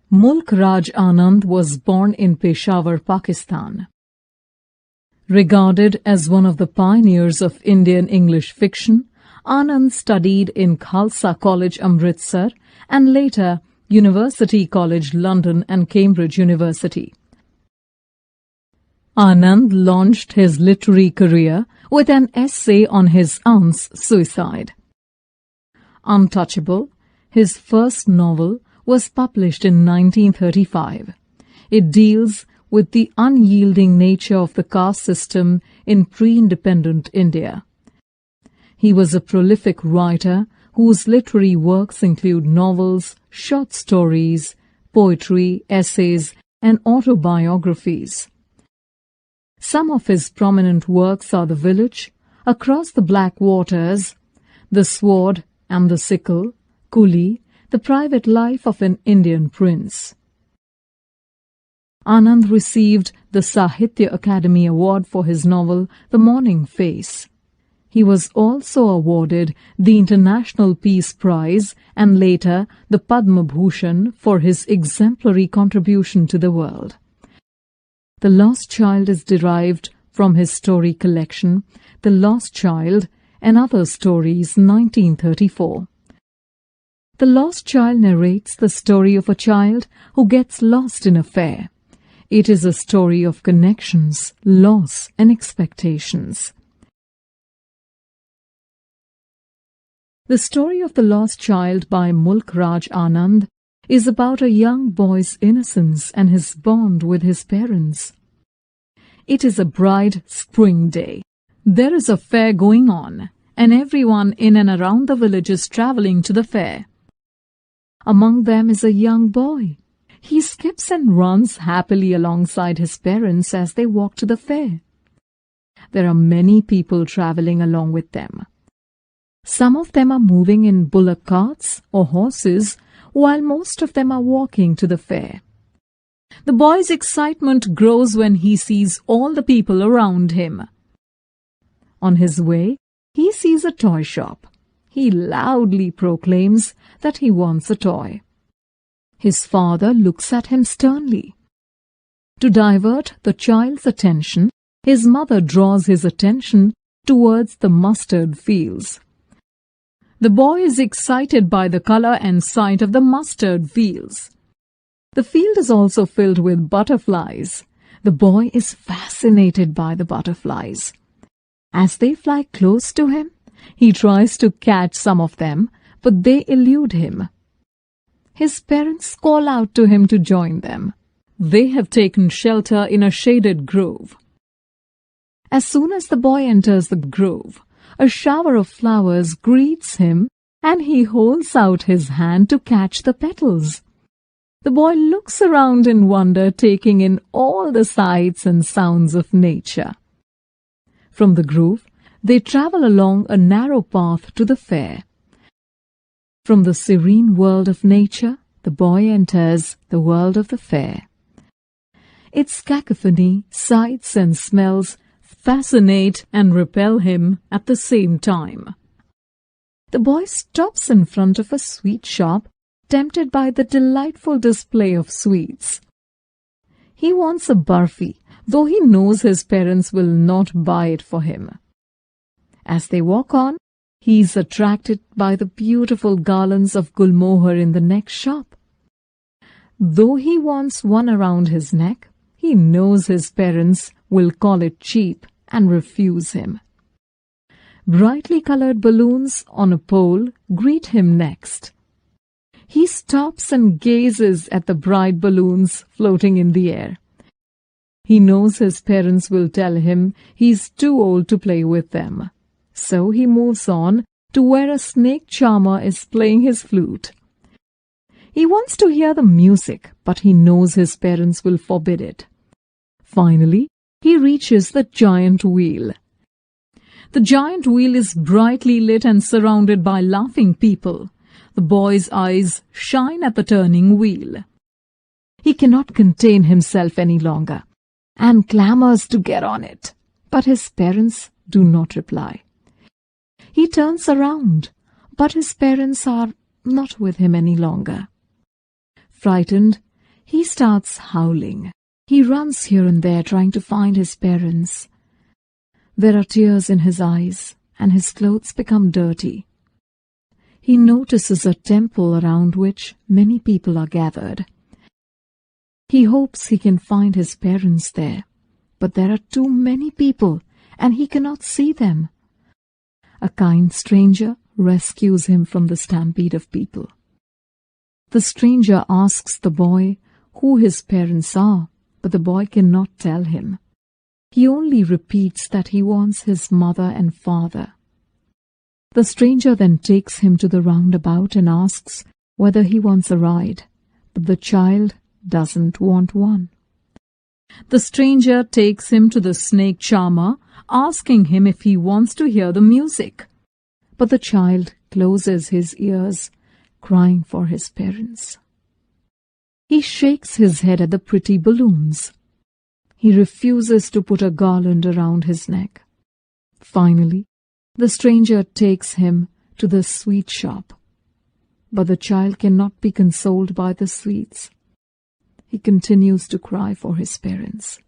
Mulk Raj Anand was born in Peshawar, Pakistan. Regarded as one of the pioneers of Indian English fiction, Anand studied in Khalsa College, Amritsar, and later University College London and Cambridge University. Anand launched his literary career with an essay on his aunt's suicide. Untouchable, his first novel, was published in 1935. It deals with the unyielding nature of the caste system in pre-independent India. He was a prolific writer whose literary works include novels, short stories, poetry, essays, and autobiographies. Some of his prominent works are The Village, Across the Black Waters, The Sword and the Sickle, Coolie, The Private Life of an Indian Prince. Anand received the Sahitya Akademi Award for his novel The Morning Face. He was also awarded the International Peace Prize and later the Padma Bhushan for his exemplary contribution to the world. The Lost Child is derived from his story collection, The Lost Child and Other Stories, 1934. The Lost Child narrates the story of a child who gets lost in a fair. It is a story of connections, loss, and expectations. The story of The Lost Child by Mulk Raj Anand is about a young boy's innocence and his bond with his parents. It is a bright spring day. There is a fair going on, and everyone in and around the village is travelling to the fair. Among them is a young boy. He skips and runs happily alongside his parents as they walk to the fair. There are many people travelling along with them. Some of them are moving in bullock carts or horses, while most of them are walking to the fair. The boy's excitement grows when he sees all the people around him. On his way, he sees a toy shop. He loudly proclaims that he wants a toy. His father looks at him sternly. To divert the child's attention, his mother draws his attention towards the mustard fields. The boy is excited by the color and sight of the mustard fields. The field is also filled with butterflies. The boy is fascinated by the butterflies. As they fly close to him, he tries to catch some of them, but they elude him. His parents call out to him to join them. They have taken shelter in a shaded grove. As soon as the boy enters the grove, a shower of flowers greets him, and he holds out his hand to catch the petals. The boy looks around in wonder, taking in all the sights and sounds of nature. From the grove, they travel along a narrow path to the fair. From the serene world of nature, the boy enters the world of the fair. Its cacophony, sights and smells fascinate and repel him at the same time. The boy stops in front of a sweet shop, tempted by the delightful display of sweets. He wants a barfi, though he knows his parents will not buy it for him. As they walk on, he is attracted by the beautiful garlands of gulmohar in the next shop. Though he wants one around his neck, he knows his parents will call it cheap and refuse him. Brightly colored balloons on a pole greet him next. He stops and gazes at the bright balloons floating in the air. He knows his parents will tell him he's too old to play with them. So he moves on to where a snake charmer is playing his flute. He wants to hear the music, but he knows his parents will forbid it. Finally, he reaches the giant wheel. The giant wheel is brightly lit and surrounded by laughing people. The boy's eyes shine at the turning wheel. He cannot contain himself any longer and clamors to get on it, but his parents do not reply. He turns around, but his parents are not with him any longer. Frightened, He starts howling. He runs here and there trying to find his parents. There are tears in his eyes, and his clothes become dirty. He notices a temple around which many people are gathered. He hopes he can find his parents there, but there are too many people, and he cannot see them. A kind stranger rescues him from the stampede of people. The stranger asks the boy who his parents are, but the boy cannot tell him. He only repeats that he wants his mother and father. The stranger then takes him to the roundabout and asks whether he wants a ride, but the child doesn't want one. The stranger takes him to the snake charmer, asking him if he wants to hear the music, but the child closes his ears, crying for his parents. He shakes his head at the pretty balloons. He refuses to put a garland around his neck. Finally, the stranger takes him to the sweet shop, but the child cannot be consoled by the sweets. He continues to cry for his parents.